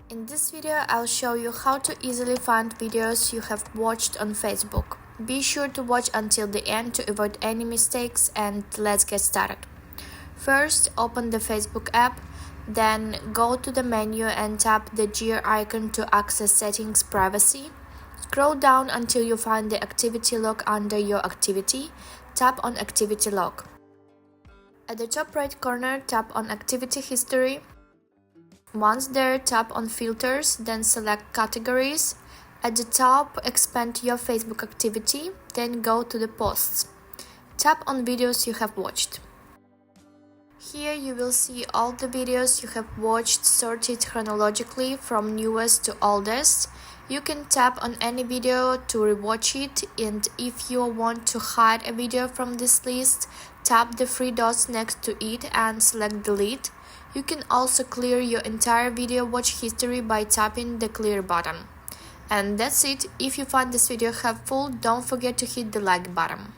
In this video, I'll show you how to easily find videos you have watched on Facebook. Be sure to watch until the end to avoid any mistakes, and let's get started. First, open the Facebook app, then go to the menu and tap the gear icon to access Settings Privacy. Scroll down until you find the activity log under your activity. Tap on Activity Log. At the top right corner, tap on Activity History. Once there, tap on Filters, then select Categories. At the top, expand your Facebook activity, then go to the Posts. Tap on Videos you have watched. Here you will see all the videos you have watched sorted chronologically from newest to oldest. You can tap on any video to rewatch it, and if you want to hide a video from this list, tap the three dots next to it and select Delete. You can also clear your entire video watch history by tapping the Clear button. And that's it. If you find this video helpful, don't forget to hit the like button.